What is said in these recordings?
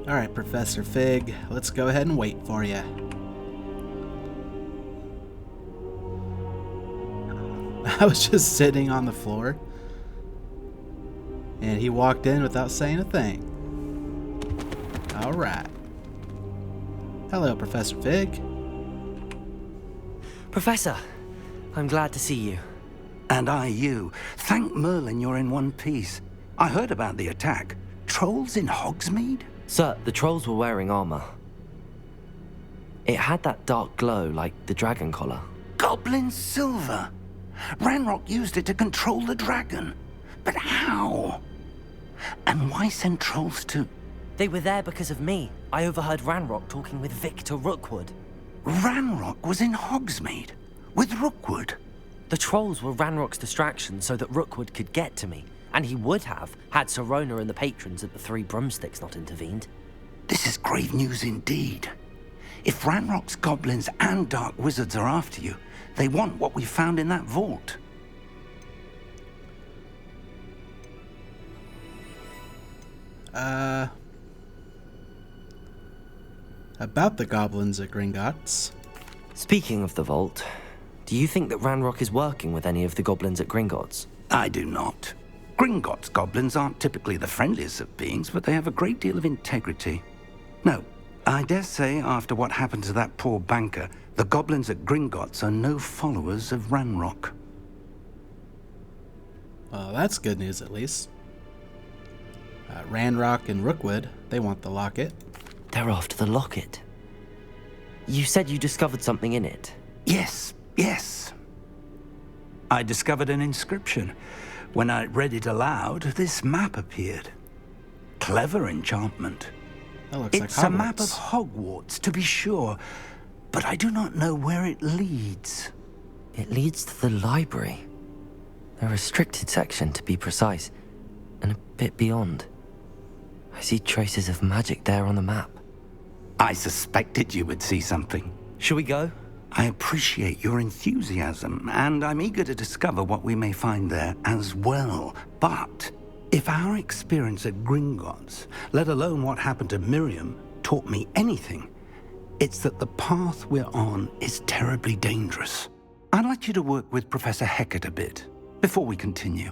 Alright, Professor Fig, let's go ahead and wait for you. I was just sitting on the floor, and he walked in without saying a thing. Alright. Hello, Professor Fig. Professor, I'm glad to see you. And I you. Thank Merlin you're in one piece. I heard about the attack. Trolls in Hogsmeade? Sir, the trolls were wearing armor. It had that dark glow like the dragon collar. Goblin silver. Ranrock used it to control the dragon. But how? And why send trolls to... They were there because of me. I overheard Ranrock talking with Victor Rookwood. Ranrock was in Hogsmeade? With Rookwood? The trolls were Ranrock's distraction so that Rookwood could get to me. And he would have, had Sirona and the patrons at the Three Broomsticks not intervened. This is grave news indeed. If Ranrock's goblins and dark wizards are after you, they want what we found in that vault. About the goblins at Gringotts. Speaking of the vault, do you think that Ranrock is working with any of the goblins at Gringotts? I do not. Gringotts goblins aren't typically the friendliest of beings, but they have a great deal of integrity. No, I dare say after what happened to that poor banker, the goblins at Gringotts are no followers of Ranrock. Well, that's good news at least. Ranrock and Rookwood, they want the locket. They're after the locket. You said you discovered something in it. Yes. I discovered an inscription. When I read it aloud, this map appeared. Clever enchantment. That looks It's like Hogwarts. a map of Hogwarts, to be sure, but I do not know where it leads. It leads to the library. A restricted section, to be precise, and a bit beyond. I see traces of magic there on the map. I suspected you would see something. Shall we go? I appreciate your enthusiasm, and I'm eager to discover what we may find there as well. But if our experience at Gringotts, let alone what happened to Miriam, taught me anything, it's that the path we're on is terribly dangerous. I'd like you to work with Professor Hecat a bit before we continue.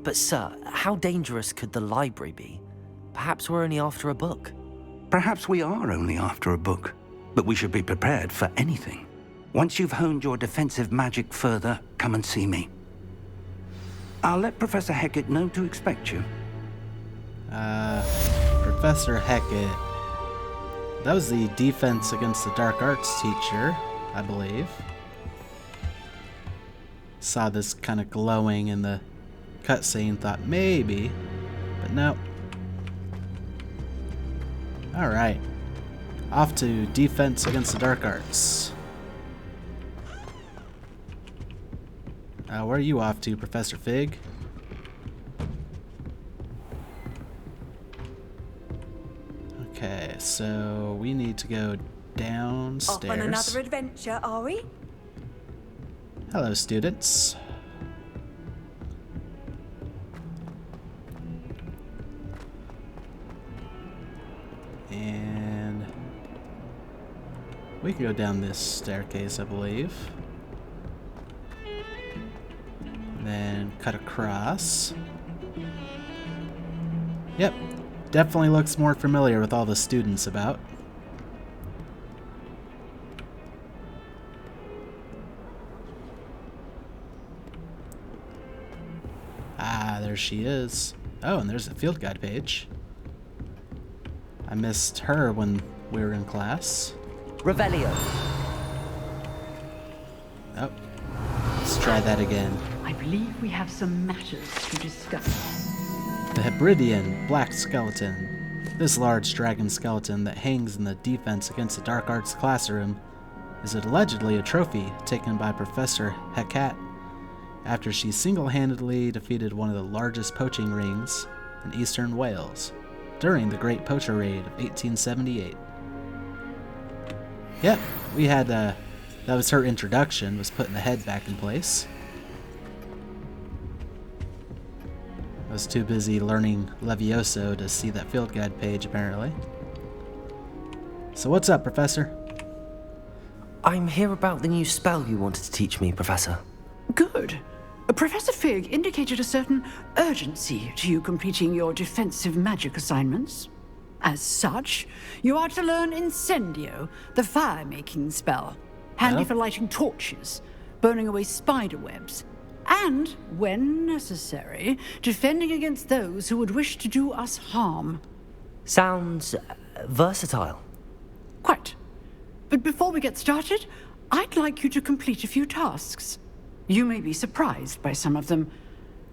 But sir, how dangerous could the library be? Perhaps we're only after a book. Perhaps we are only after a book, but we should be prepared for anything. Once you've honed your defensive magic further, come and see me. I'll let Professor Hecat know to expect you. Professor Hecat. That was the defense against the dark arts teacher, I believe. Saw this kind of glowing in the cutscene, thought maybe, but no. Alright. Off to defense against the dark arts. Where are you off to, Professor Fig? Okay, so we need to go downstairs. Off on another adventure, are we? Hello, students. And we can go down this staircase, I believe. Then cut across. Yep, definitely looks more familiar with all the students about. Ah, there she is. Oh, and there's a field guide page. I missed her when we were in class. Revelio. Oh, let's try that again. I believe we have some matters to discuss. The Hebridean Black Skeleton. This large dragon skeleton that hangs in the defense against the dark arts classroom is allegedly a trophy taken by Professor Hecat after she single-handedly defeated one of the largest poaching rings in eastern Wales during the Great Poacher Raid of 1878. Yep, we had, that was her introduction, was putting the head back in place. I was too busy learning Levioso to see that field guide page, apparently. So what's up, Professor? I'm here about the new spell you wanted to teach me, Professor. Good. Professor Fig indicated a certain urgency to you completing your defensive magic assignments. As such, you are to learn Incendio, the fire-making spell, handy for lighting torches, burning away spider webs, and, when necessary, defending against those who would wish to do us harm. Sounds versatile. Quite. But before we get started, I'd like you to complete a few tasks. You may be surprised by some of them.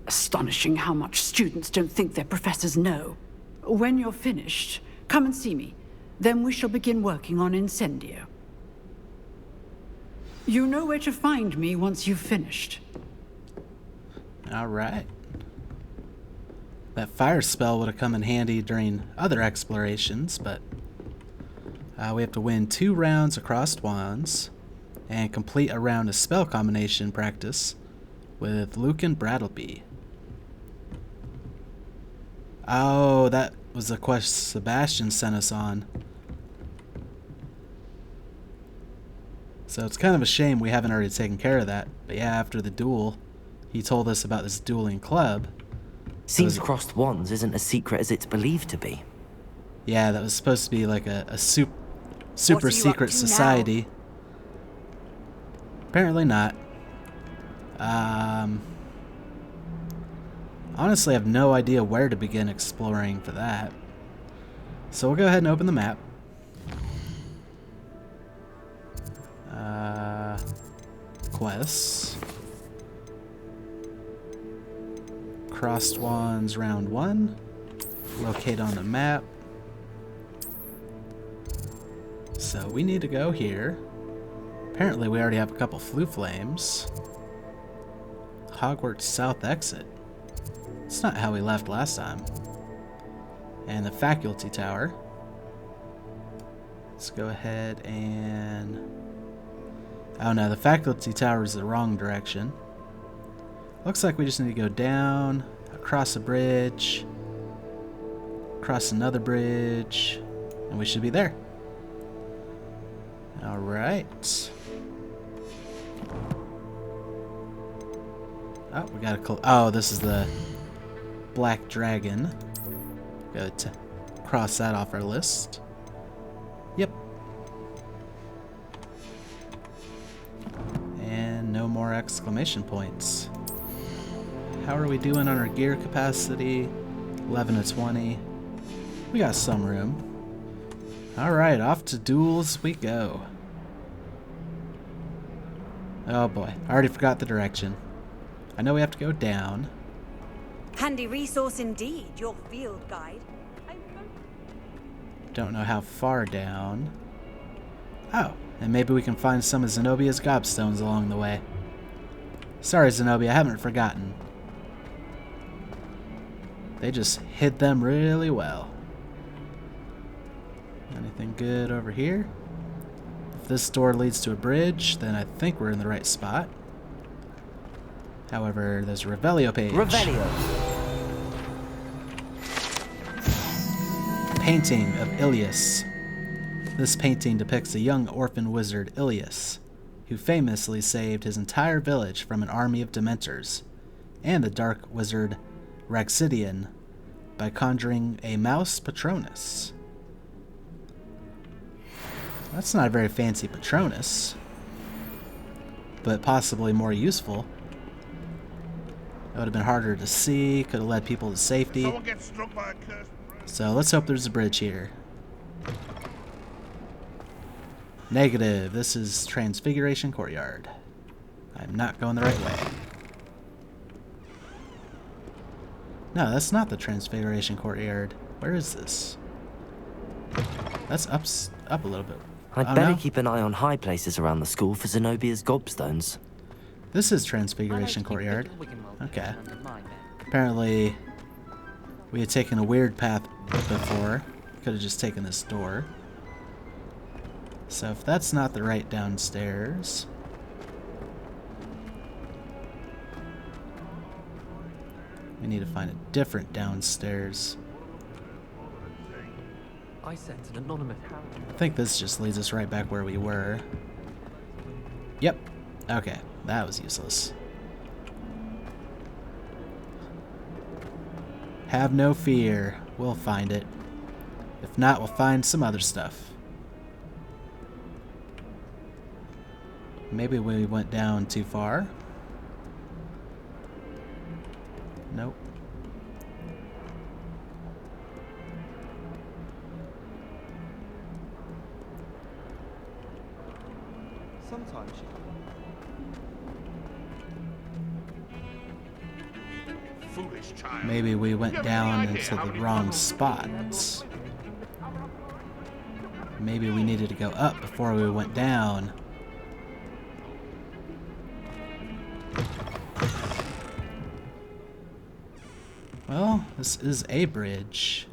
Astonishing how much students don't think their professors know. When you're finished, come and see me. Then we shall begin working on Incendio. You know where to find me once you've finished. All right. That fire spell would have come in handy during other explorations, but we have to win 2 rounds across wands and complete a round of spell combination practice with Lucan Brattleby. Oh, that was the quest Sebastian sent us on. So it's kind of a shame we haven't already taken care of that. But yeah, after the duel, he told us about this dueling club. Seems crossed wands isn't as secret as it's believed to be. Yeah, that was supposed to be like a super secret society. Now? Apparently not. Honestly, I have no idea where to begin exploring for that. So we'll go ahead and open the map. Quests. Crossed wands round 1. Locate on the map. So we need to go here. Apparently we already have a couple flue flames. Hogwarts South exit. It's not how we left last time. And the faculty tower. Let's go ahead and... oh no, the faculty tower is the wrong direction. Looks like we just need to go down, across a bridge, across another bridge, and we should be there. Alright. Oh, we gotta oh, this is the Black Dragon. Go to cross that off our list. Yep. And no more exclamation points. How are we doing on our gear capacity? 11 to 20. We got some room. Alright, off to duels we go. Oh boy, I already forgot the direction. I know we have to go down. Handy resource indeed, your field guide. Don't know how far down. Oh, and maybe we can find some of Zenobia's gobstones along the way. Sorry, Zenobia, I haven't forgotten. They just hid them really well. Anything good over here? If this door leads to a bridge, then I think we're in the right spot. However, there's a Revelio page. Revelio. Painting of Ilias. This painting depicts a young orphan wizard, Ilias, who famously saved his entire village from an army of Dementors, and the dark wizard Raxidian by conjuring a mouse Patronus. That's not a very fancy Patronus, but possibly more useful. It would have been harder to see, could have led people to safety. Someone gets struck by a cursed bird. So let's hope there's a bridge here. Negative. This is Transfiguration Courtyard. I'm not going the right way. No, that's not the Transfiguration Courtyard. Where is this? That's up a little bit. I'd Oh, better no? keep an eye on high places around the school for Zenobia's gobstones. This is Transfiguration Courtyard. Okay. Apparently, we had taken a weird path before. Could have just taken this door. So if that's not the right downstairs... we need to find a different downstairs. I sent an anonymous I think this just leads us right back where we were. Yep. Okay, that was useless. Have no fear. We'll find it. If not, we'll find some other stuff. Maybe we went down too far. Nope. Sometimes Foolish child. Maybe we went You have down any idea into how the many wrong puzzles- spots. Maybe we needed to go up before we went down. Well, this is a bridge.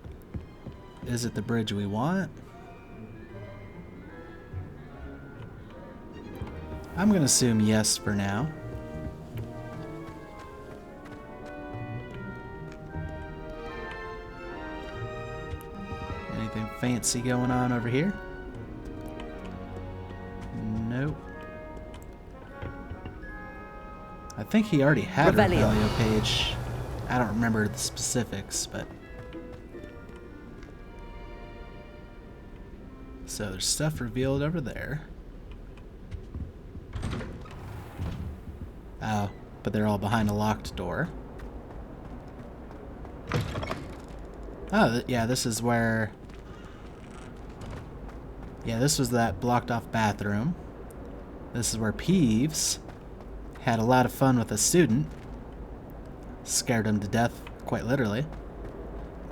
Is it the bridge we want? I'm gonna assume yes for now. Anything fancy going on over here? Nope. I think he already had a Revelio. Revelio page. I don't remember the specifics, but... So there's stuff revealed over there. Oh, but they're all behind a locked door. Oh, yeah, this is where... Yeah, this was that blocked off bathroom. This is where Peeves had a lot of fun with a student. Scared him to death, quite literally.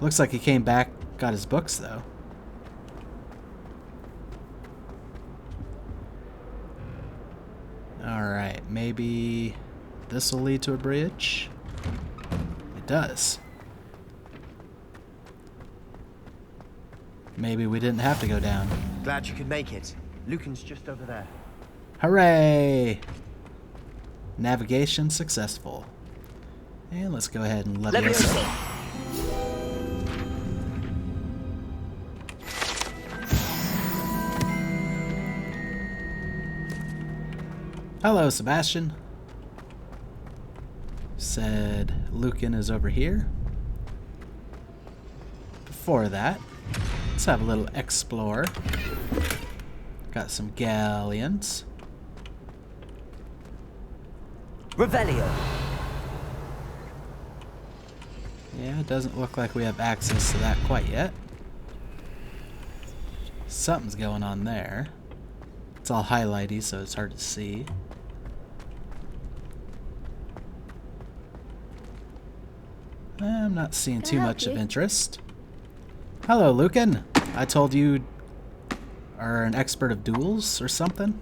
Looks like he came back, got his books, though. Alright, maybe this will lead to a bridge? It does. Maybe we didn't have to go down. Glad you could make it. Lucan's just over there. Hooray! Navigation successful. And let's go ahead and Leviosa. Hello, Sebastian. Said Lucan is over here. Before that, let's have a little explore. Got some galleons. Revelio. Yeah, it doesn't look like we have access to that quite yet. Something's going on there. It's all highlighty, so it's hard to see. I'm not seeing too much of interest. Hello, Lucan. I told you are an expert of duels or something?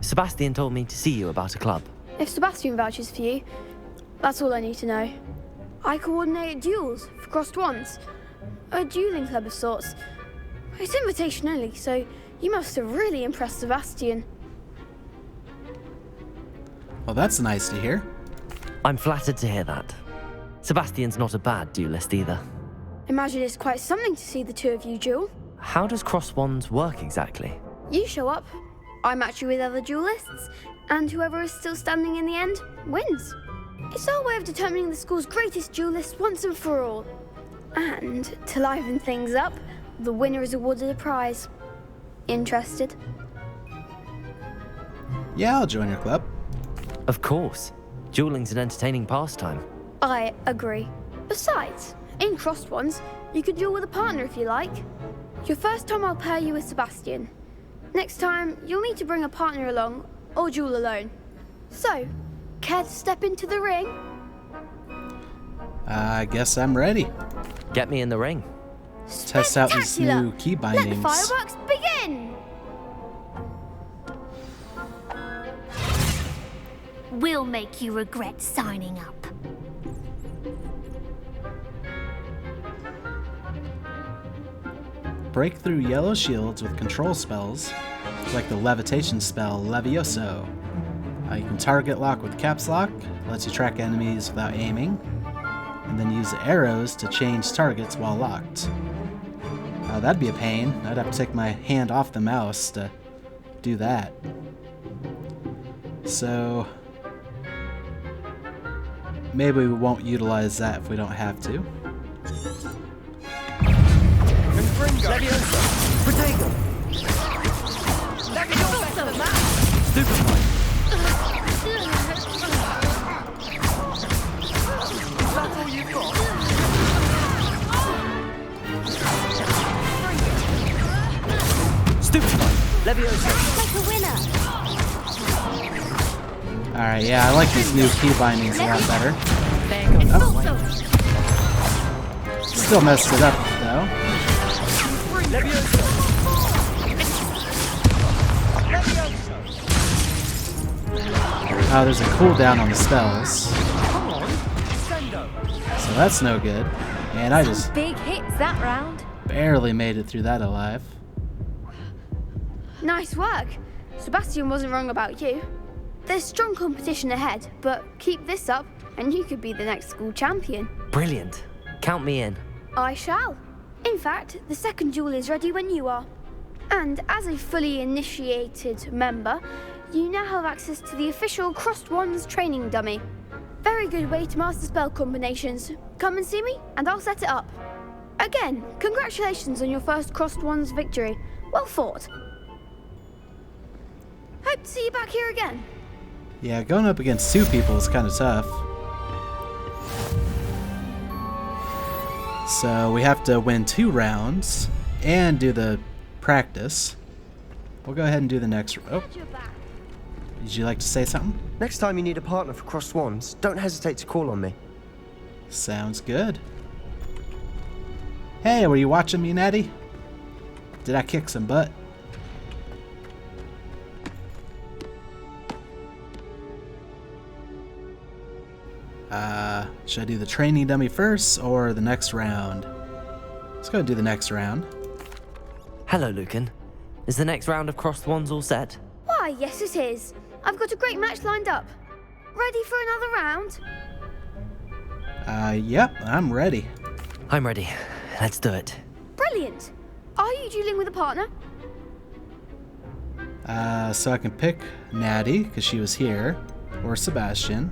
Sebastian told me to see you about a club. If Sebastian vouches for you, that's all I need to know. I coordinate duels for crossed wands. A dueling club of sorts. It's invitation only, so you must have really impressed Sebastian. Well, that's nice to hear. I'm flattered to hear that. Sebastian's not a bad duelist either. Imagine it's quite something to see the two of you duel. How does cross wands work exactly? You show up, I match you with other duelists, and whoever is still standing in the end wins. It's our way of determining the school's greatest duelist once and for all. And to liven things up, the winner is awarded a prize. Interested? Yeah, I'll join your club. Of course. Dueling's an entertaining pastime. I agree. Besides, in crossed ones, you could duel with a partner if you like. Your first time I'll pair you with Sebastian. Next time, you'll need to bring a partner along, or duel alone. So, care to step into the ring? I guess I'm ready. Get me in the ring. Test out these Spectacular! new key Let the bindings. fireworks begin! We'll make you regret signing up. Break through yellow shields with control spells, like the levitation spell Levioso. You can target lock with caps lock, lets you track enemies without aiming, and then use the arrows to change targets while locked. Oh, that'd be a pain. I'd have to take my hand off the mouse to do that. So maybe we won't utilize that if we don't have to. Alright, yeah, I like these new key bindings a lot better. Oh. Still messed it up, though. Oh, there's a cooldown on the spells. So that's no good. And I just big hits that round. Barely made it through that alive. Nice work. Sebastian wasn't wrong about you. There's strong competition ahead, but keep this up and you could be the next school champion. Brilliant. Count me in. I shall. In fact, the second duel is ready when you are. And as a fully initiated member, you now have access to the official Crossed Wands training dummy. Very good way to master spell combinations. Come and see me and I'll set it up. Again, congratulations on your first Crossed Wands victory. Well fought. Hope to see you back here again. Yeah, going up against two people is kind of tough. So we have to win 2 rounds and do the practice. We'll go ahead and do the next. Oh, would you like to say something? Next time you need a partner for Crossed Wands, don't hesitate to call on me. Sounds good. Hey, were you watching me, Natty? Did I kick some butt? Should I do the training dummy first or the next round? Let's go do the next round. Hello, Lucan. Is the next round of Crossed Wands all set? Why, yes it is. I've got a great match lined up. Ready for another round? Yep, I'm ready. I'm ready. Let's do it. Brilliant. Are you dueling with a partner? So I can pick Natty, because she was here, or Sebastian,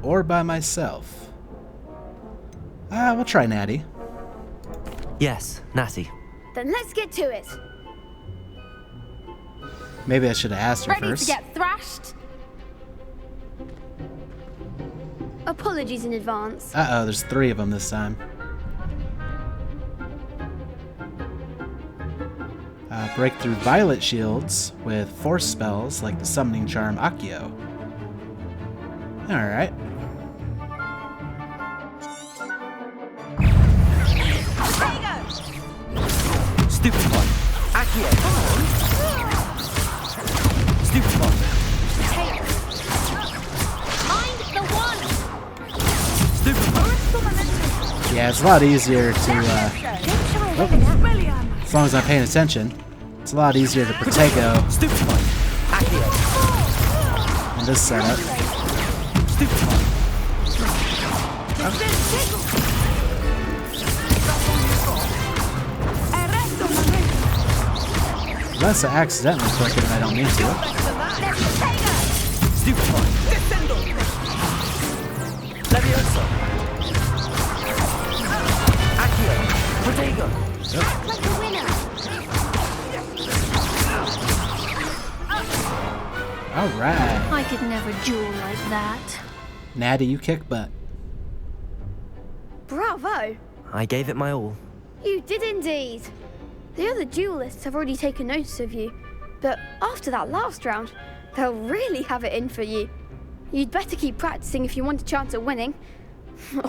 or by myself. We'll try Natty. Yes, Natty. Then let's get to it. Maybe I should have asked her Ready first. to get thrashed? Apologies in advance. Uh-oh, there's 3 of them this time. Break through violet shields with force spells like the summoning charm Accio. Alright. Stupid one. Accio. Stupid one. Find the one. Stupid one. Yeah, it's a lot easier to, as long as I'm paying attention, it's a lot easier to Protego Stupid one. Accio. in this setup. Stupid one. Unless I accidentally click it and I don't mean to. Stupid one. Levioso. Accio. Protego. Act like a winner. Alright. I could never duel like that. Natty, you kick butt. Bravo. I gave it my all. You did indeed. The other duelists have already taken notice of you, but after that last round, they'll really have it in for you. You'd better keep practicing if you want a chance at winning,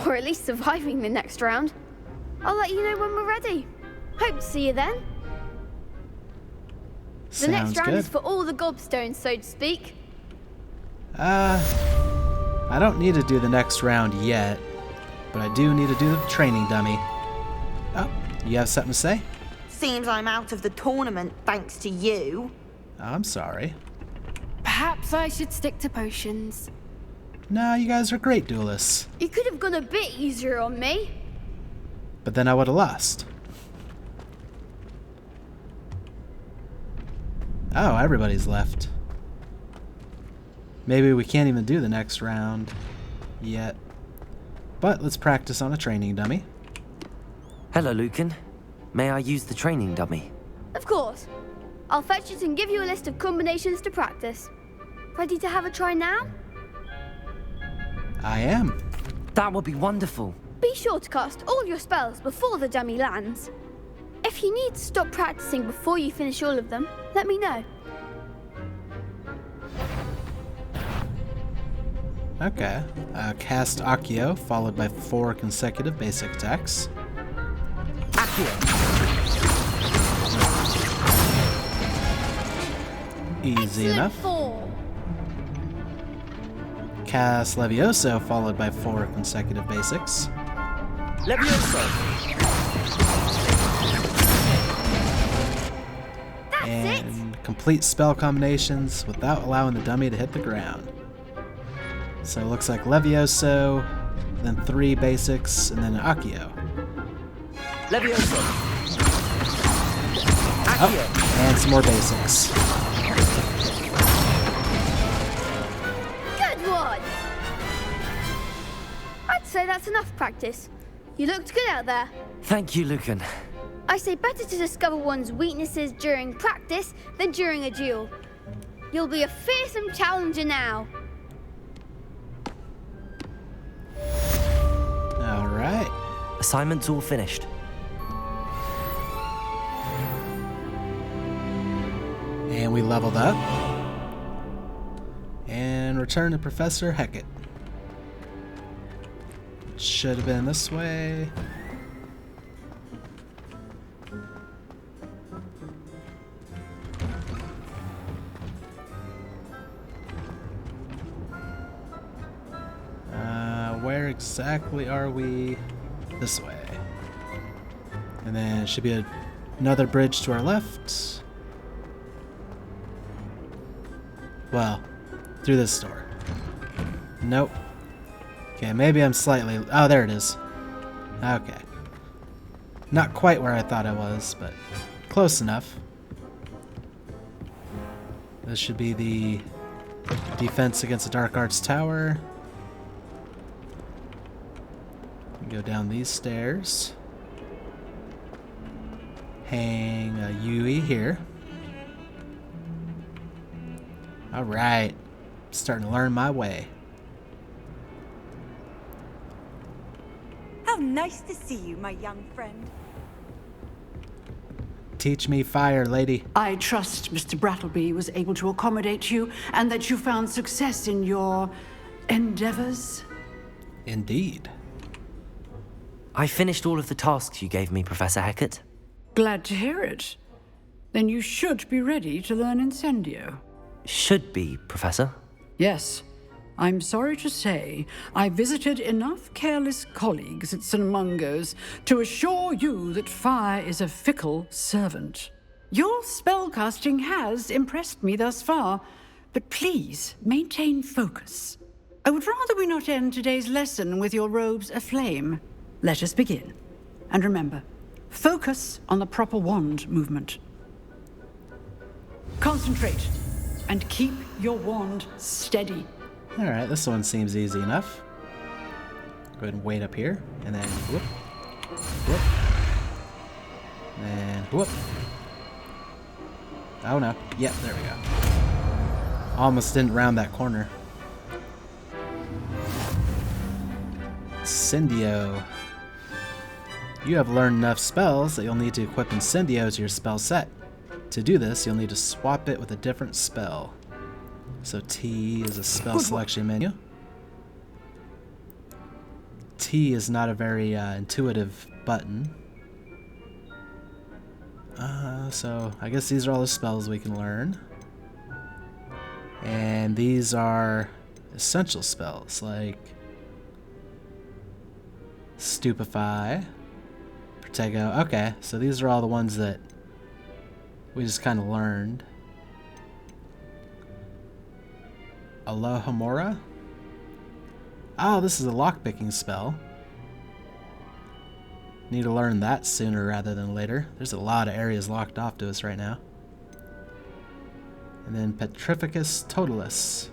or at least surviving the next round. I'll let you know when we're ready. Hope to see you then. The next round is for all the gobstones, so to speak. I don't need to do the next round yet, but I do need to do the training dummy. Oh, you have something to say? Seems I'm out of the tournament thanks to you. Oh, I'm sorry. Perhaps I should stick to potions. No, you guys are great duelists. You could have gone a bit easier on me. But then I would have lost. Oh, everybody's left. Maybe we can't even do the next round yet. But let's practice on a training dummy. Hello, Lucan. May I use the training dummy? Of course. I'll fetch it and give you a list of combinations to practice. Ready to have a try now? I am. That would be wonderful. Be sure to cast all your spells before the dummy lands. If you need to stop practicing before you finish all of them, let me know. Okay. Cast Accio, followed by 4 consecutive basic attacks. Easy Excellent enough. 4. Cast Levioso, followed by 4 consecutive basics. Levioso! And complete spell combinations without allowing the dummy to hit the ground. So it looks like Levioso, then 3 basics, and then Accio. Levioso! Oh, and some more basics. Good one! I'd say that's enough practice. You looked good out there. Thank you, Lucan. I say better to discover one's weaknesses during practice than during a duel. You'll be a fearsome challenger now. Alright. Assignment's all finished. And we leveled up. And return to Professor Hecat. Should have been this way. Where exactly are we? This way. And then should be another bridge to our left. Well, through this door. Nope. Okay, maybe I'm slightly... Oh, there it is. Okay. Not quite where I thought I was, but close enough. This should be the defense against the Dark Arts Tower. Go down these stairs. Hang a Yui here. Alright. Starting to learn my way. How nice to see you, my young friend. Teach me fire, lady. I trust Mr. Brattleby was able to accommodate you and that you found success in your endeavors. Indeed. I finished all of the tasks you gave me, Professor Hecat. Glad to hear it. Then you should be ready to learn Incendio. Should be, Professor. Yes. I'm sorry to say, I visited enough careless colleagues at St. Mungo's to assure you that fire is a fickle servant. Your spellcasting has impressed me thus far, but please maintain focus. I would rather we not end today's lesson with your robes aflame. Let us begin. And remember, focus on the proper wand movement. Concentrate and keep your wand steady. Alright, this one seems easy enough. Go ahead and wait up here, and then whoop, whoop, and whoop. Oh no, yep, there we go. Almost didn't round that corner. Incendio. You have learned enough spells that you'll need to equip Incendio to your spell set. To do this, you'll need to swap it with a different spell. So T is a spell selection menu. T is not a very intuitive button. So I guess these are all the spells we can learn. And these are essential spells like Stupefy, Protego. Okay, so these are all the ones that we just kind of learned. Alohomora? Oh, this is a lockpicking spell. Need to learn that sooner rather than later. There's a lot of areas locked off to us right now. And then Petrificus Totalis.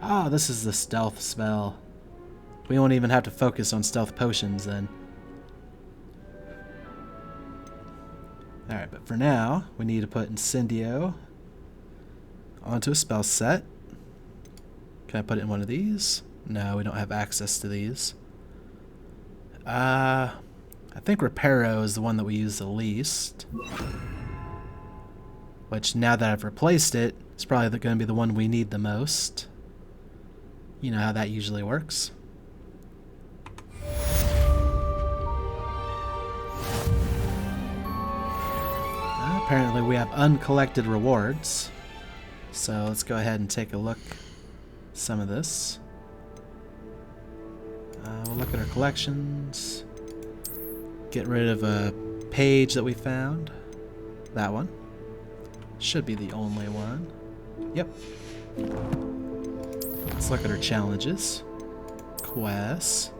Ah, this is the stealth spell. We won't even have to focus on stealth potions then. Alright, but for now, we need to put Incendio onto a spell set. Can I put it in one of these? No, we don't have access to these. I think Reparo is the one that we use the least. Which, now that I've replaced it, it's probably going to be the one we need the most. You know how that usually works. Apparently we have uncollected rewards. So let's go ahead and take a look at some of this. We'll look at our collections. Get rid of a page that we found. That one. Should be the only one. Yep. Let's look at our challenges. Quests.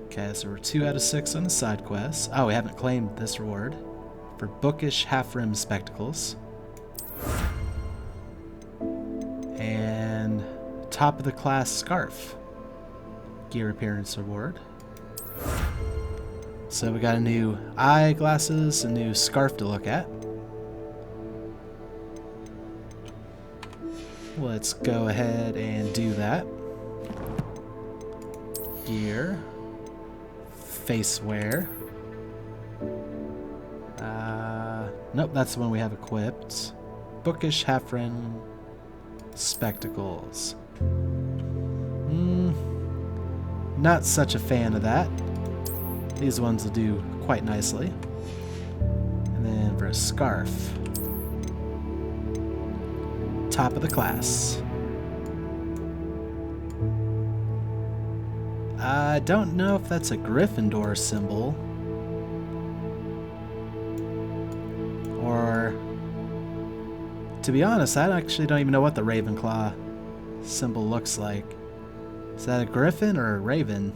Okay, so we're 2 out of 6 on the side quests. Oh, we haven't claimed this reward. For bookish half-rim spectacles. And top of the class scarf. Gear appearance reward. So we got a new eyeglasses, a new scarf to look at. Let's go ahead and do that. Gear. Face wear. Nope, that's the one we have equipped. Bookish half-rim spectacles. Not such a fan of that. These ones will do quite nicely. And then for a scarf. Top of the class. I don't know if that's a Gryffindor symbol. Or, to be honest, I actually don't even know what the Ravenclaw symbol looks like. Is that a griffin or a raven?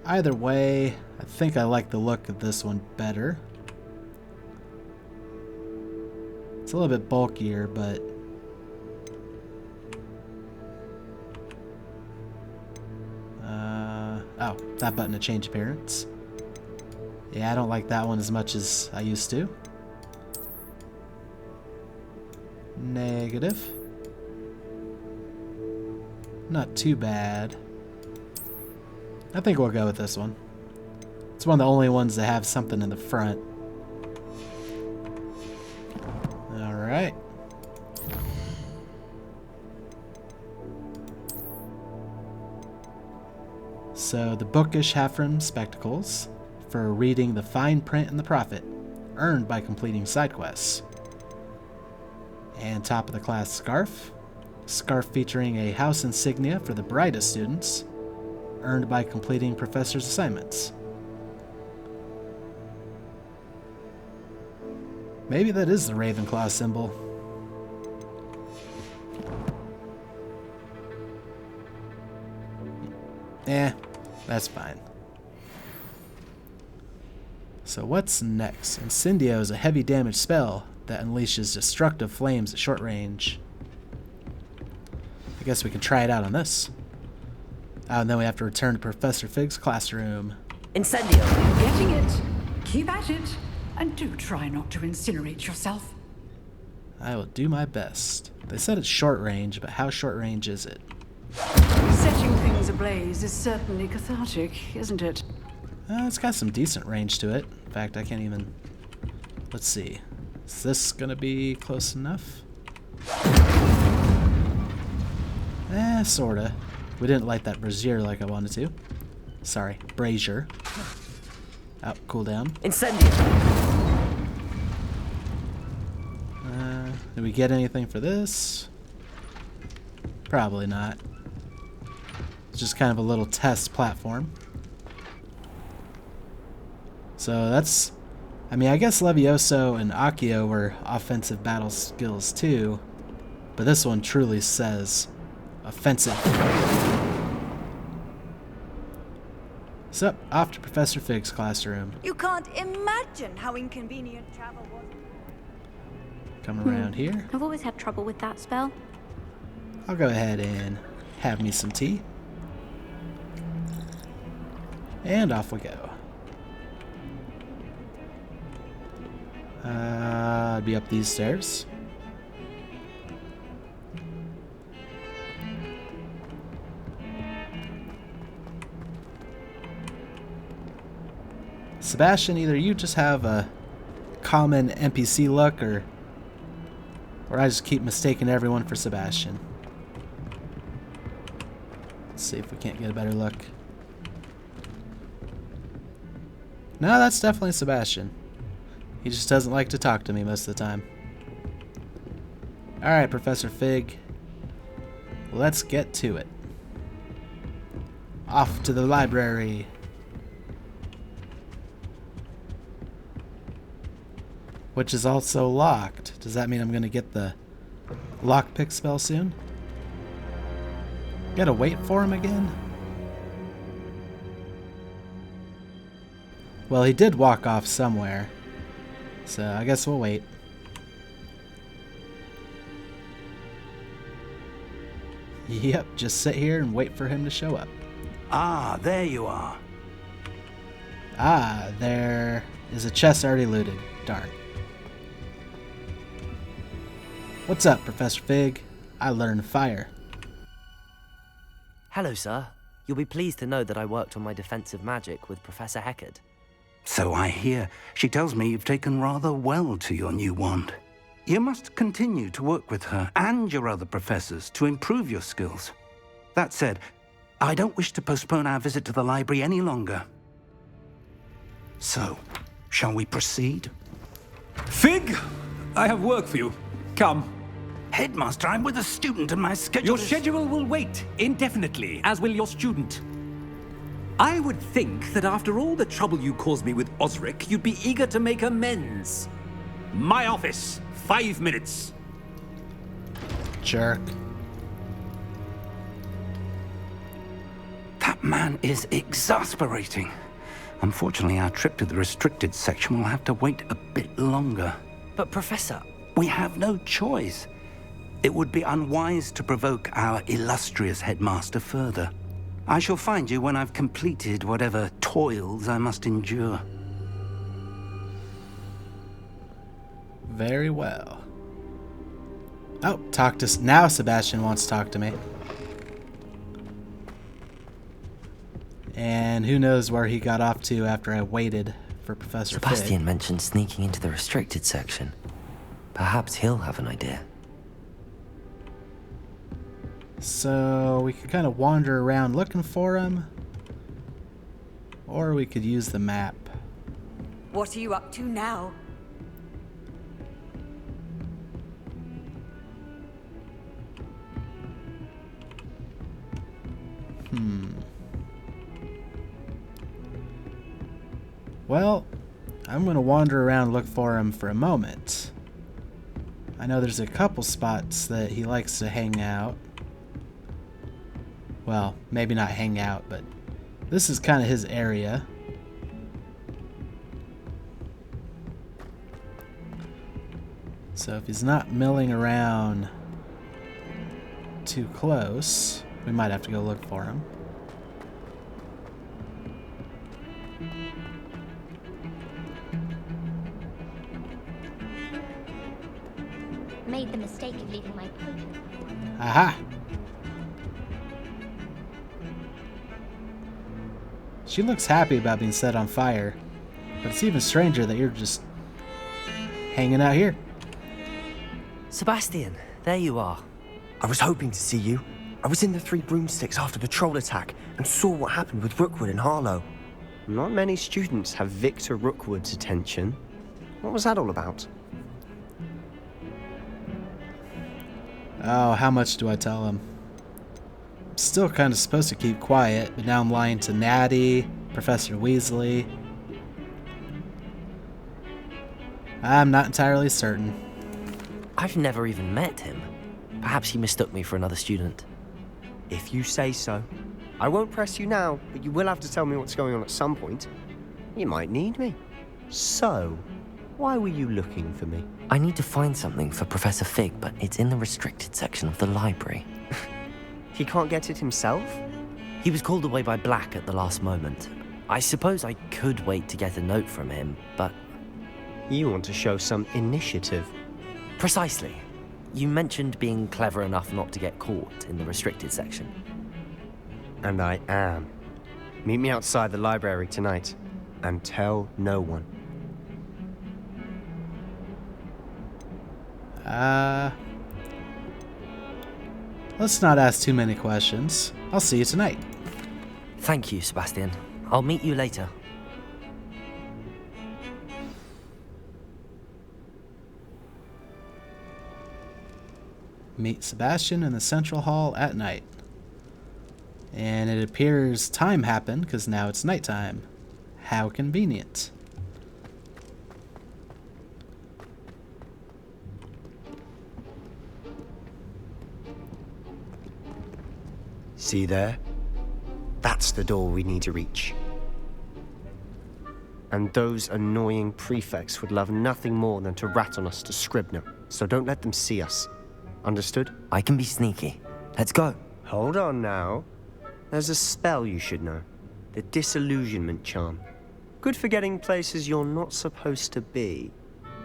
Either way, I think I like the look of this one better. It's a little bit bulkier, but oh, that button to change appearance. Yeah, I don't like that one as much as I used to. Negative. Not too bad. I think we'll go with this one. It's one of the only ones that have something in the front. Alright. So the bookish half-rim spectacles for reading the fine print in the Prophet, earned by completing side quests. And top of the class scarf. Scarf featuring a house insignia for the brightest students, earned by completing professor's assignments. Maybe that is the Ravenclaw symbol. That's fine. So what's next? Incendio is a heavy damage spell that unleashes destructive flames at short range. I guess we can try it out on this. Oh, and then we have to return to Professor Fig's classroom. Incendio! Getting it. Keep at it. And do try not to incinerate yourself. I will do my best. They said it's short range, but how short range is it? Setting things ablaze is certainly cathartic, isn't it? It's got some decent range to it. In fact, I can't even... Let's see. Is this gonna be close enough? Sorta. We didn't light that brazier like I wanted to. Sorry, brazier. Oh, cooldown. Incendio! Did we get anything for this? Probably not. It's just kind of a little test platform. So that's... I mean, I guess Levioso and Accio were offensive battle skills too, but this one truly says offensive. So, off to Professor Fig's classroom. You can't imagine how inconvenient travel was. Come around here. I've always had trouble with that spell. I'll go ahead and have me some tea. And off we go. I'd be up these stairs. Sebastian, either you just have a common NPC look, or I just keep mistaking everyone for Sebastian. Let's see if we can't get a better look. No, that's definitely Sebastian. He just doesn't like to talk to me most of the time. Alright, Professor Fig. Let's get to it. Off to the library. Which is also locked. Does that mean I'm going to get the lockpick spell soon? Gotta wait for him again? Well, he did walk off somewhere. So I guess we'll wait. Yep, just sit here and wait for him to show up. Ah, there you are. Ah, there is a chest already looted. Darn. What's up, Professor Fig? I learned fire. Hello, sir. You'll be pleased to know that I worked on my defensive magic with Professor Hecat. So I hear. She tells me you've taken rather well to your new wand. You must continue to work with her and your other professors to improve your skills. That said, I don't wish to postpone our visit to the library any longer. So, shall we proceed? Fig, I have work for you. Come. Headmaster, I'm with a student and my schedule Your schedule will wait indefinitely, as will your student. I would think that after all the trouble you caused me with Osric, you'd be eager to make amends. My office, 5 minutes. Jerk. That man is exasperating. Unfortunately, our trip to the restricted section will have to wait a bit longer. But Professor... We have no choice. It would be unwise to provoke our illustrious headmaster further. I shall find you when I've completed whatever toils I must endure. Very well. Oh, talk to... Now Sebastian wants to talk to me. And who knows where he got off to after I waited for Professor Sebastian Fig. mentioned sneaking into the restricted section. Perhaps he'll have an idea. So we could kind of wander around looking for him. Or we could use the map. What are you up to now? Well, I'm going to wander around and look for him for a moment. I know there's a couple spots that he likes to hang out. Well, maybe not hang out, but this is kind of his area. So if he's not milling around too close, we might have to go look for him. Made the mistake of leaving my potion. Aha! She looks happy about being set on fire, but it's even stranger that you're just hanging out here. Sebastian, there you are. I was hoping to see you. I was in the Three Broomsticks after the troll attack and saw what happened with Rookwood and Harlow. Not many students have Victor Rookwood's attention. What was that all about? Oh, how much do I tell him? I'm still kind of supposed to keep quiet, but now I'm lying to Natty, Professor Weasley. I'm not entirely certain. I've never even met him. Perhaps he mistook me for another student. If you say so. I won't press you now, but you will have to tell me what's going on at some point. You might need me. So, why were you looking for me? I need to find something for Professor Fig, but it's in the restricted section of the library. He can't get it himself? He was called away by Black at the last moment. I suppose I could wait to get a note from him, but... You want to show some initiative. Precisely. You mentioned being clever enough not to get caught in the restricted section. And I am. Meet me outside the library tonight, and tell no one. Let's not ask too many questions. I'll see you tonight. Thank you, Sebastian. I'll meet you later. Meet Sebastian in the central hall at night. And it appears time happened because now it's nighttime. How convenient. See there? That's the door we need to reach. And those annoying prefects would love nothing more than to rat on us to Scribner, so don't let them see us. Understood? I can be sneaky. Let's go. Hold on now. There's a spell you should know. The Disillusionment Charm. Good for getting places you're not supposed to be.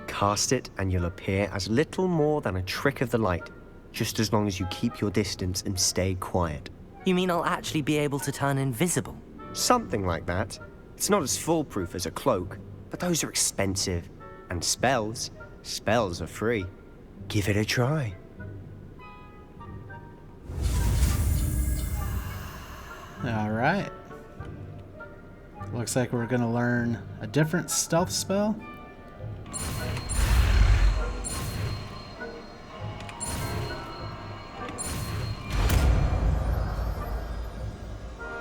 Cast it and you'll appear as little more than a trick of the light, just as long as you keep your distance and stay quiet. You mean I'll actually be able to turn invisible? Something like that. It's not as foolproof as a cloak, but those are expensive. And spells are free. Give it a try. Alright. Looks like we're gonna learn a different stealth spell.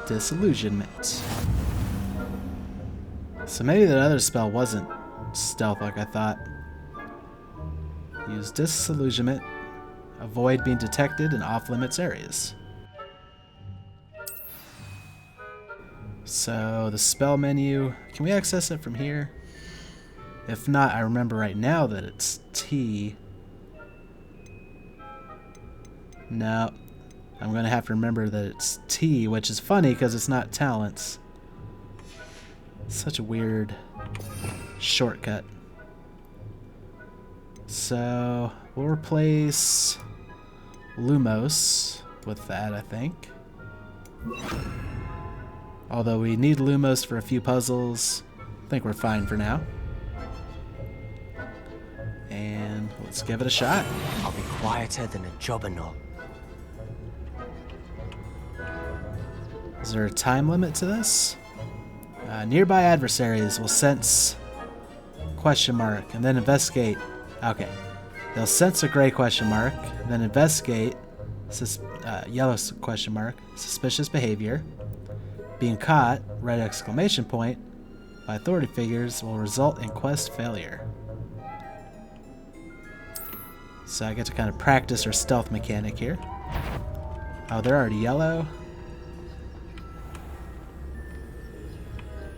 Disillusionment. So maybe that other spell wasn't stealth like I thought. Use Disillusionment. Avoid being detected in off-limits areas. So the spell menu, can we access it from here? If not, I remember right now that it's T. No, I'm gonna have to remember that it's T, which is funny because it's not talents. Such a weird shortcut. So we'll replace Lumos with that, I think. Although we need Lumos for a few puzzles, I think we're fine for now. And let's give it a shot. I'll be quieter than a jobberknoll. Is there a time limit to this? Nearby adversaries will sense question mark and then investigate. Okay. They'll sense a gray question mark, then investigate yellow question mark, suspicious behavior. Being caught, red exclamation point, by authority figures will result in quest failure. So I get to kind of practice our stealth mechanic here. Oh, they're already yellow.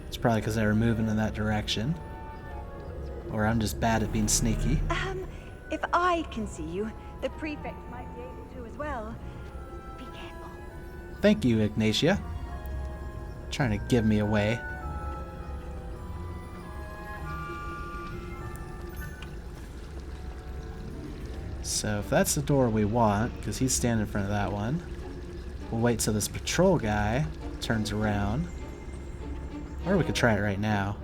It's probably because they were moving in that direction. Or I'm just bad at being sneaky. If I can see you, the prefect might be able to as well. Be careful. Thank you, Ignatia. Trying to give me away. So if that's the door we want, because he's standing in front of that one, we'll wait till this patrol guy turns around. Or we could try it right now.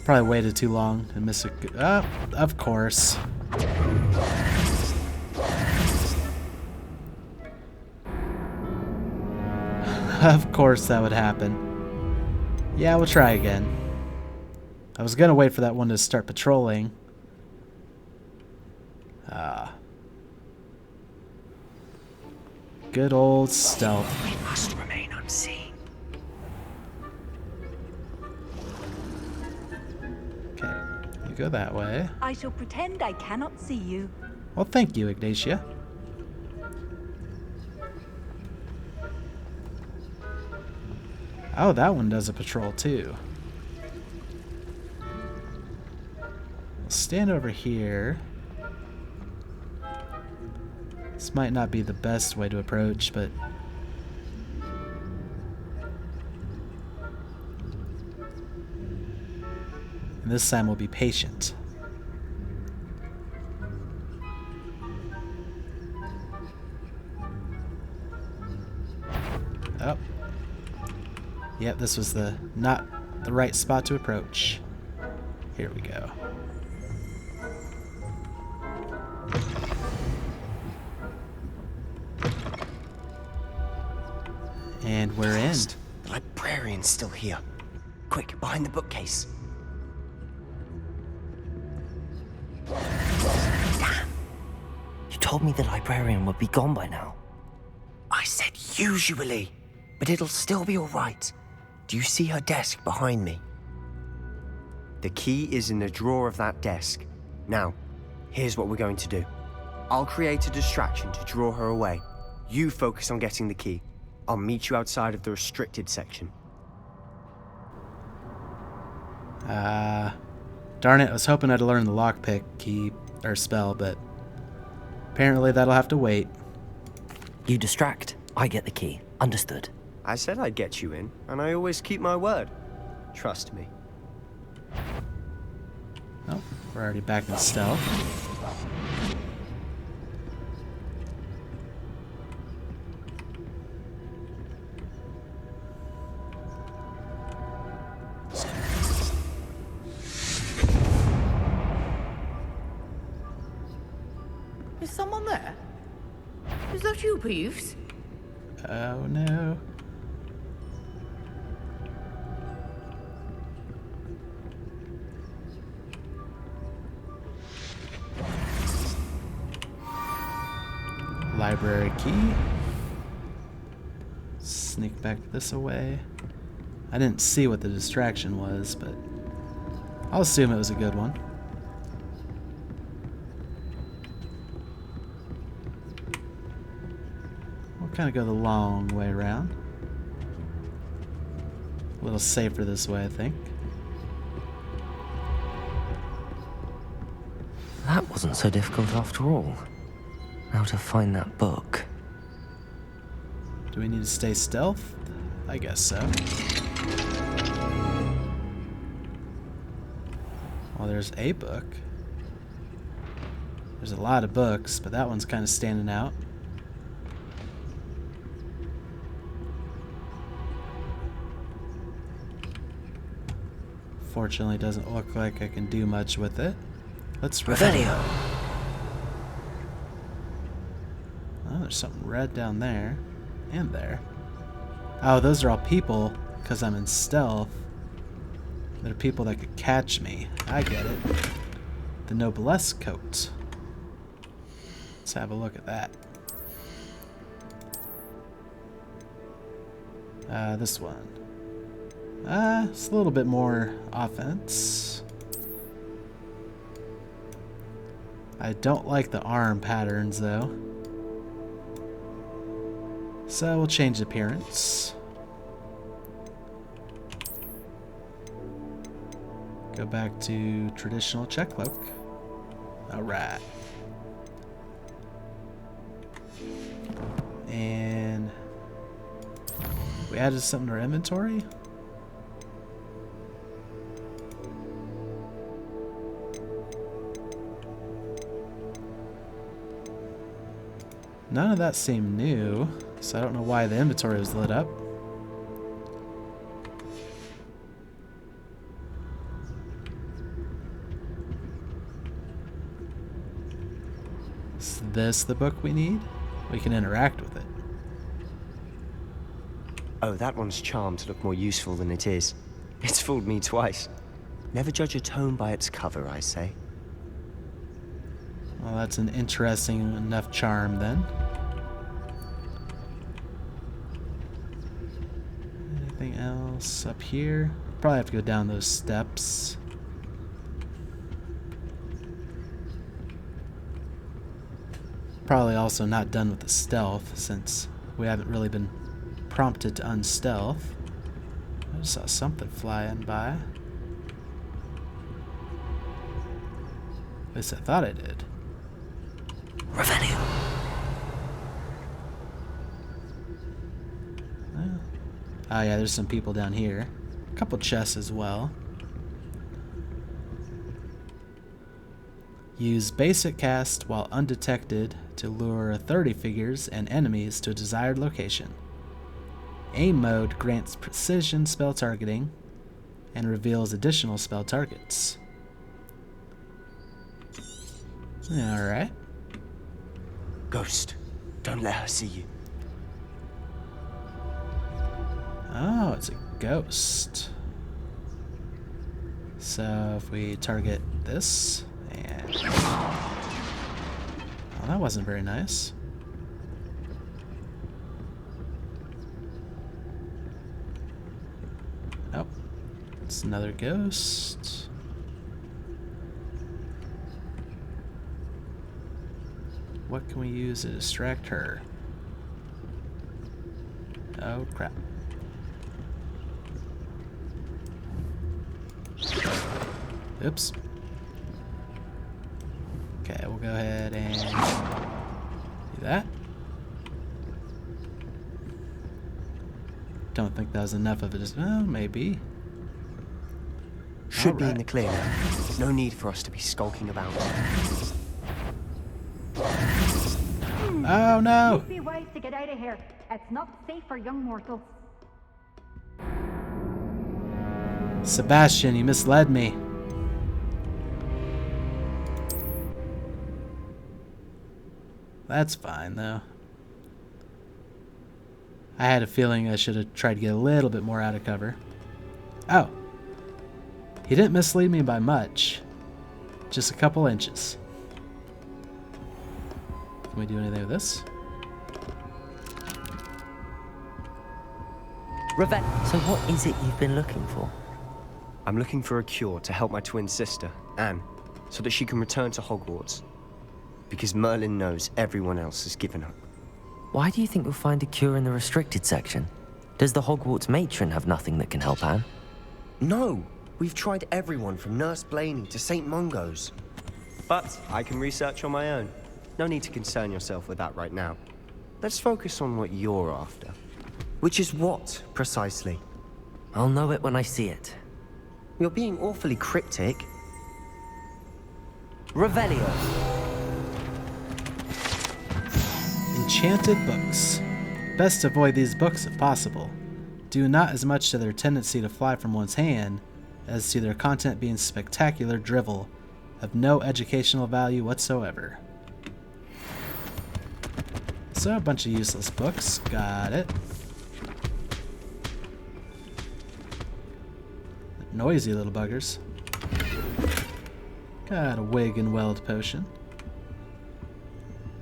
Probably waited too long and missed a... of course. Of course that would happen. Yeah, we'll try again. I was gonna wait for that one to start patrolling. Good old stealth. We must remain unseen. Okay, go that way. I shall pretend I cannot see you. Well, thank you, Ignatia. Oh, that one does a patrol too. We'll stand over here. This might not be the best way to approach, but and this time we'll be patient. Oh. Yep, this was not the right spot to approach. Here we go. And we're in. The librarian's still here. Quick, behind the bookcase. Damn. You told me the librarian would be gone by now. I said usually, but it'll still be all right. Do you see her desk behind me? The key is in the drawer of that desk. Now, here's what we're going to do. I'll create a distraction to draw her away. You focus on getting the key. I'll meet you outside of the restricted section. Darn it, I was hoping I'd learn the lockpick key, or spell, but apparently that'll have to wait. You distract, I get the key. Understood. I said I'd get you in, and I always keep my word. Trust me. Oh, we're already back in stealth. Is someone there? Is that you, Peeves? Oh no. Library key. Sneak back this away. I didn't see what the distraction was, but I'll assume it was a good one. We'll kind of go the long way around. A little safer this way, I think. That wasn't so difficult after all. How to find that book. Do we need to stay stealth? I guess so. Well, there's a book. There's a lot of books, but that one's kind of standing out. Fortunately, it doesn't look like I can do much with it. Let's Revelio. Oh, there's something red down there. And there. Oh, those are all people, because I'm in stealth. They're people that could catch me. I get it. The Noblesse coat. Let's have a look at that. This one. It's a little bit more offense. I don't like the arm patterns, though. So we'll change the appearance. Go back to traditional check cloak. Alright. And we added something to our inventory. None of that seemed new, so I don't know why the inventory was lit up. Is this the book we need? We can interact with it. Oh, that one's charmed to look more useful than it is. It's fooled me twice. Never judge a tome by its cover, I say. Well, that's an interesting enough charm, then. Anything else up here? Probably have to go down those steps. Probably also not done with the stealth, since we haven't really been prompted to unstealth. I just saw something flying by. At least I thought I did. Revelio. Oh yeah, there's some people down here. A couple chests as well. Use basic cast while undetected to lure 30 figures and enemies to a desired location. Aim mode grants precision spell targeting and reveals additional spell targets. Alright. Ghost, don't let her see you. Oh, it's a ghost. So if we target this and... Oh, that wasn't very nice. Oh, it's another ghost. What can we use to distract her? Oh, crap. Oops. Okay, we'll go ahead and do that. Don't think that was enough of it. Well, maybe. Should be in the clear now. No need for us to be skulking about. Oh no! Be wise to get out of here. It's not safe for young mortals. Sebastian, you misled me. That's fine, though. I had a feeling I should have tried to get a little bit more out of cover. Oh. He didn't mislead me by much. Just a couple inches. Can we do anything with this? So what is it you've been looking for? I'm looking for a cure to help my twin sister, Anne, so that she can return to Hogwarts. Because Merlin knows everyone else has given up. Why do you think you'll find a cure in the restricted section? Does the Hogwarts matron have nothing that can help Anne? No! We've tried everyone from Nurse Blaney to St. Mungo's. But I can research on my own. No need to concern yourself with that right now. Let's focus on what you're after. Which is what, precisely? I'll know it when I see it. You're being awfully cryptic. Revelio. Enchanted books. Best avoid these books if possible. Due not as much to their tendency to fly from one's hand, as to their content being spectacular drivel, of no educational value whatsoever. So, a bunch of useless books. Got it. Noisy little buggers. Got a wig and weld potion.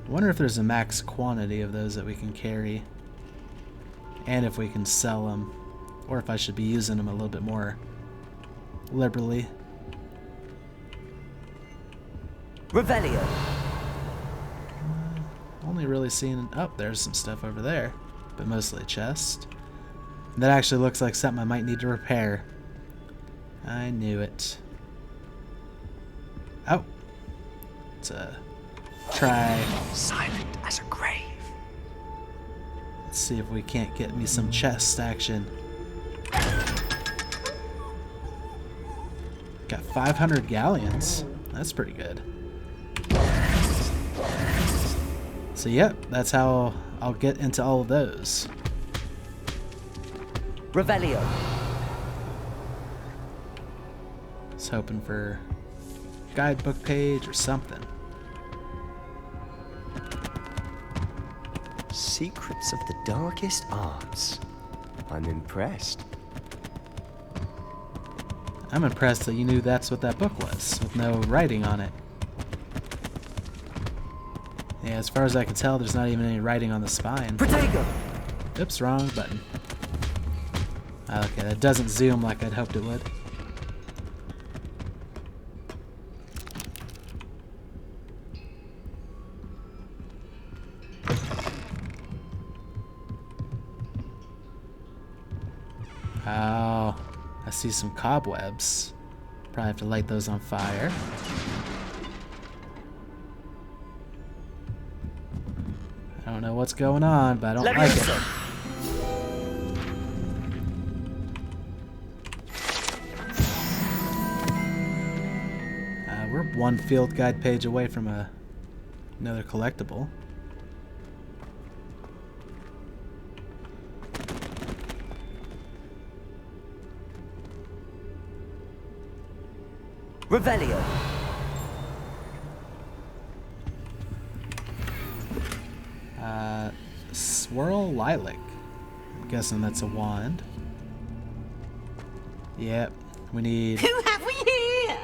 I wonder if there's a max quantity of those that we can carry. And if we can sell them. Or if I should be using them a little bit more liberally. Revelio. Only really seeing... Oh, there's some stuff over there. But mostly a chest. That actually looks like something I might need to repair. I knew it. Oh. Let's try... Silent as a grave. Let's see if we can't get me some chest action. Got 500 galleons. That's pretty good. So yep, that's how I'll get into all of those. Revelio. I was hoping for a guidebook page or something. Secrets of the darkest arts. I'm impressed. I'm impressed that you knew that's what that book was, with no writing on it. Yeah, as far as I can tell, there's not even any writing on the spine. Protego! Oops, wrong button. Okay, that doesn't zoom like I'd hoped it would. Oh, I see some cobwebs. Probably have to light those on fire. I don't know what's going on, but I don't like it. We're one field guide page away from another collectible. Revelio. Swirl Lilac. I'm guessing that's a wand. Yep, we need... Who have we here?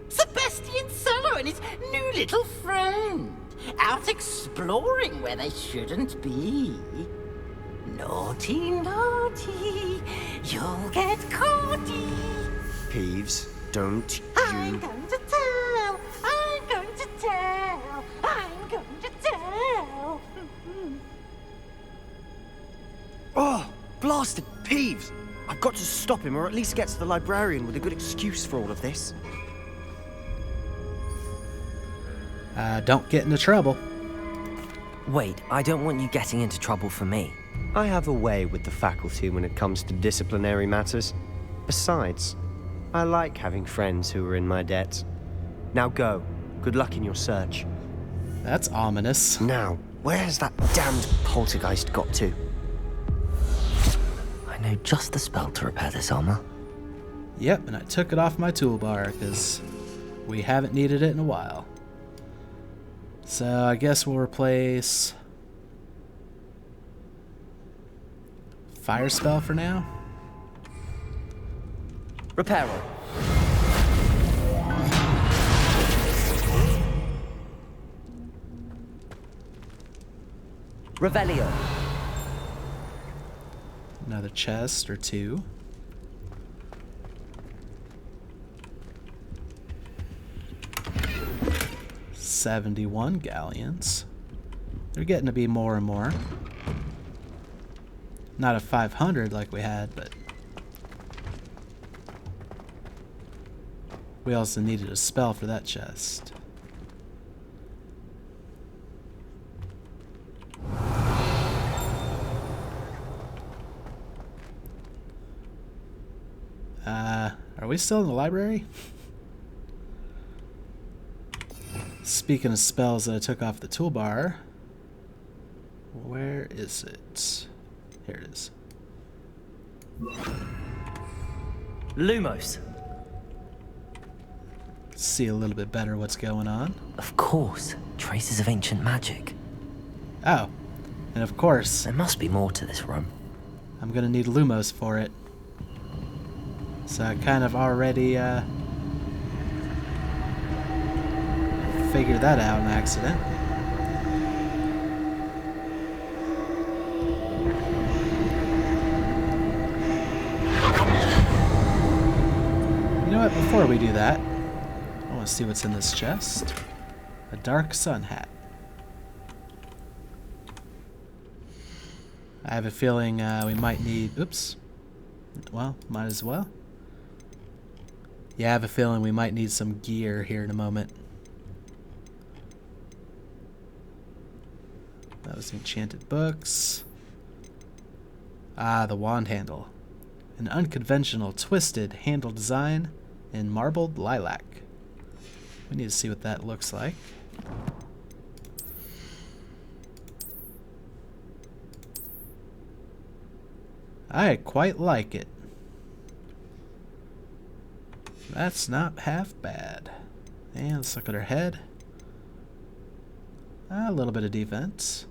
Sebastian Solo and his new little friend. Out exploring where they shouldn't be. Naughty, naughty. You'll get caughty. Peeves, don't I'm you... going to tell. I'm going to tell. I'm going to tell. Oh, blasted Peeves! I've got to stop him, or at least get to the librarian with a good excuse for all of this. Don't get into trouble. Wait, I don't want you getting into trouble for me. I have a way with the faculty when it comes to disciplinary matters. Besides, I like having friends who are in my debt. Now go. Good luck in your search. That's ominous. Now, where's that damned poltergeist got to? I know just the spell to repair this armor. Yep, and I took it off my toolbar because we haven't needed it in a while. So I guess we'll replace Fire Spell for now. Reparo. Revelio. Another chest or two. $71 galleons. They're getting to be more and more. Not a 500 like we had, but we also needed a spell for that chest. Are we still in the library? Speaking of spells that I took off the toolbar, where is it? Here it is. Lumos. See a little bit better what's going on. Of course, traces of ancient magic. Oh, and of course, There must be more to this room. I'm gonna need Lumos for it. So I kind of already figured that out in accident. You know what, before we do that, I want to see what's in this chest. A Dark Sun hat. I have a feeling we might need... Oops. Well, might as well. Yeah, I have a feeling we might need some gear here in a moment. That was enchanted books. Ah, the wand handle. An unconventional twisted handle design in marbled lilac. We need to see what that looks like. I quite like it. That's not half bad. And let's look at her head. A little bit of defense.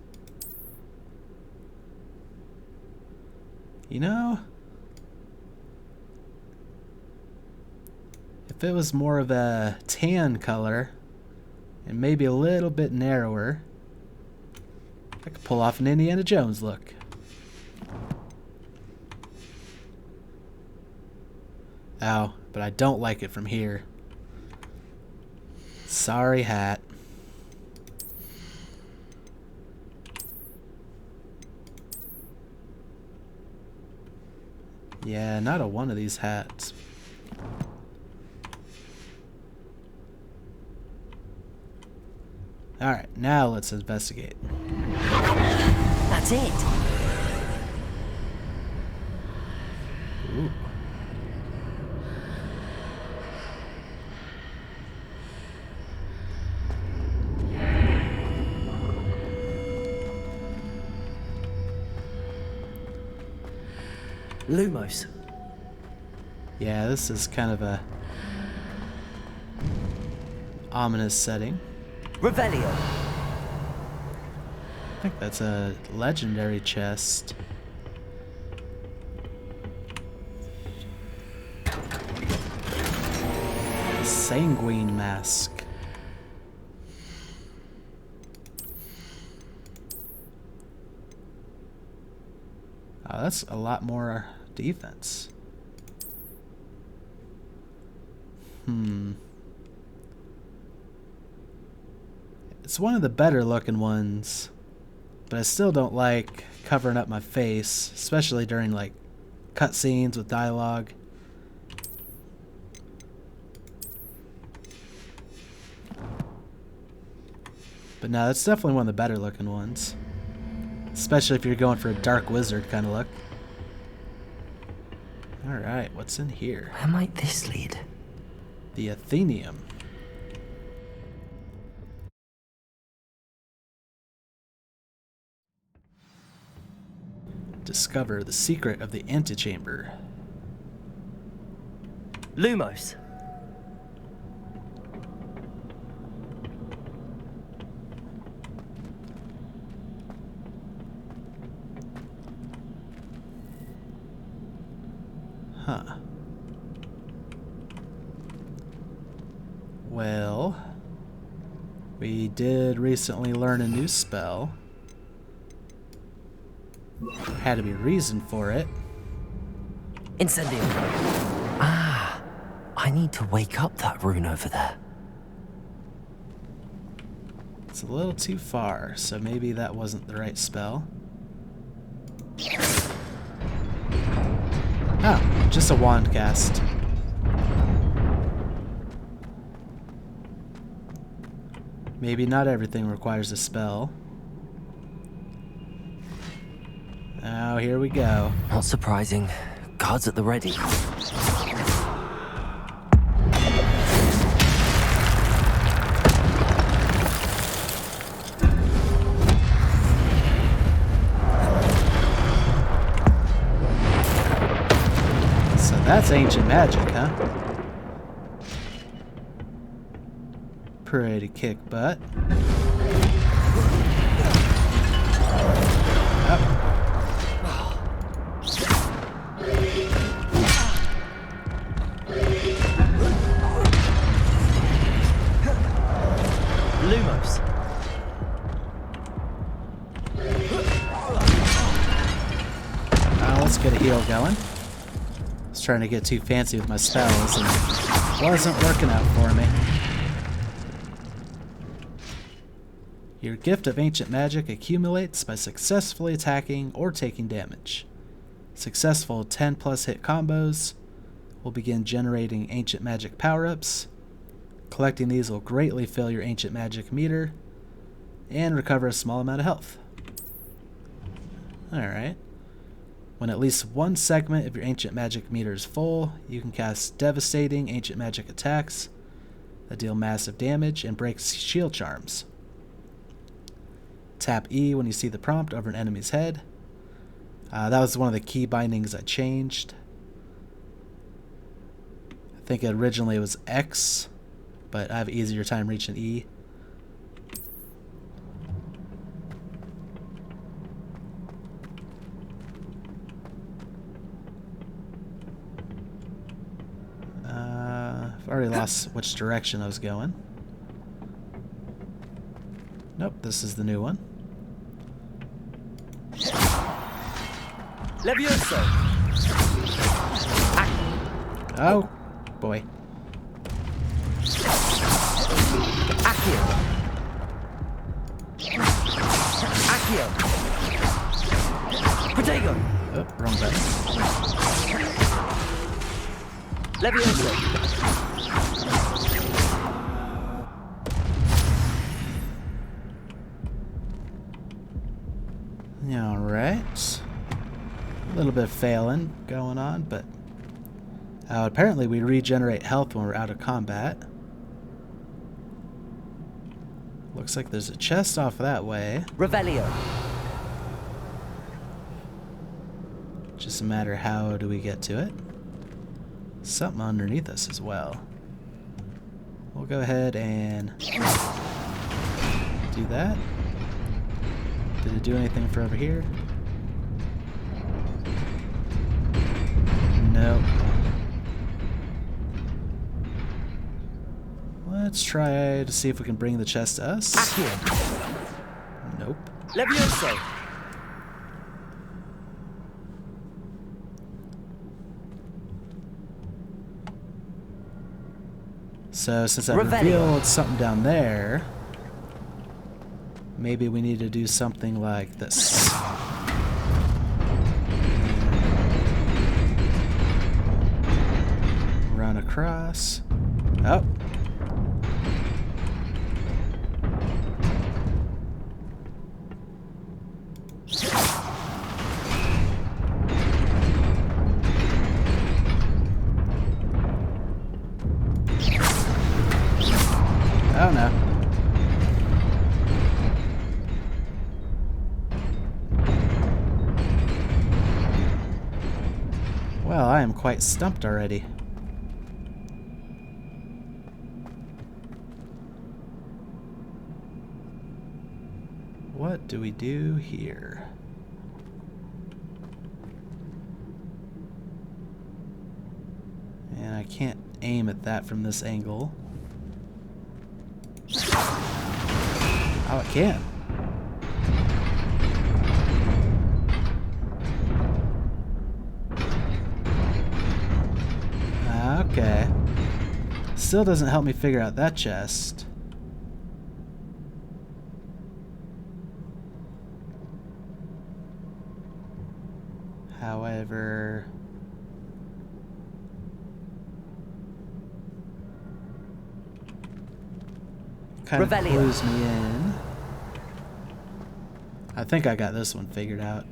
You know, if it was more of a tan color and maybe a little bit narrower, I could pull off an Indiana Jones look. Oh, but I don't like it from here. Sorry, hat. Yeah, not a one of these hats. Alright, now let's investigate. That's it. Ooh. Lumos. Yeah, this is kind of a ominous setting. Revelio. I think that's a legendary chest. Sanguine mask. Oh, that's a lot more defense. It's one of the better looking ones, but I still don't like covering up my face, especially during like cutscenes with dialogue. But no, it's definitely one of the better looking ones. Especially if you're going for a dark wizard kind of look. Alright, what's in here? Where might this lead? The Athenium. Discover the secret of the antechamber. Lumos. Huh. Well, we did recently learn a new spell. Had to be a reason for it. Incendio. Ah, I need to wake up that rune over there. It's a little too far, so maybe that wasn't the right spell. Oh, just a wand cast. Maybe not everything requires a spell. Oh, here we go. Not surprising. Guards at the ready. So that's ancient magic, huh? Pretty kick butt. Lumos. Let's get a heal going. I was trying to get too fancy with my spells and it wasn't working out for me. Your gift of ancient magic accumulates by successfully attacking or taking damage. Successful 10+ hit combos will begin generating ancient magic power-ups. Collecting these will greatly fill your ancient magic meter and recover a small amount of health. Alright. When at least one segment of your ancient magic meter is full, you can cast devastating ancient magic attacks that deal massive damage and break shield charms. Tap E when you see the prompt over an enemy's head. That was one of the key bindings I changed. I think originally it was X, but I have an easier time reaching E. I've already lost which direction I was going. Nope, this is the new one. Levioso. Oh, boy. Accio. Accio. Protego. Oh, wrong button. Levioso. Alright. A little bit of failing going on, but apparently we regenerate health when we're out of combat. Looks like there's a chest off that way. Revelio. Just a matter how do we get to it. Something underneath us as well. We'll go ahead and do that. Did it do anything for over here? Nope. Let's try to see if we can bring the chest to us. Nope. Levioso. So since I revealed something down there, maybe we need to do something like this. Run across. Oh. Oh no. Well, I am quite stumped already. What do we do here? And I can't aim at that from this angle. Oh, it can. Okay. Still doesn't help me figure out that chest. However... kind of clues me in. I think I got this one figured out.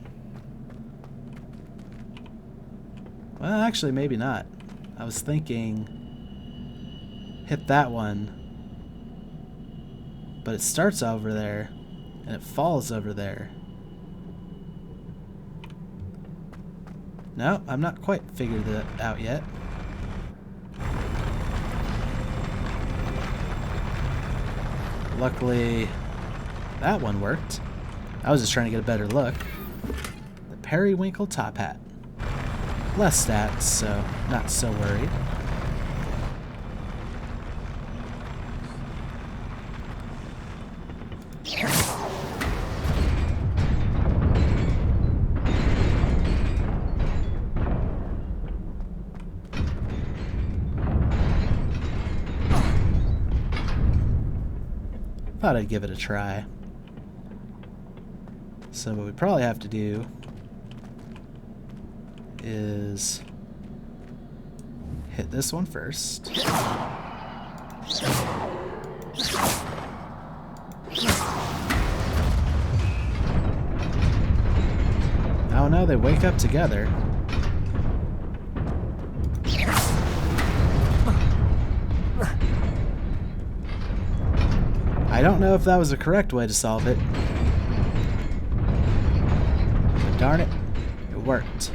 Well, actually, maybe not. I was thinking hit that one, but it starts over there and it falls over there. No, I'm not quite figured that out yet. Luckily, that one worked. I was just trying to get a better look. The Periwinkle top hat. Less stats, so not so worried. Thought I'd give it a try. So what we probably have to do is hit this one first. Oh no, they wake up together. I don't know if that was the correct way to solve it. But darn it, it worked.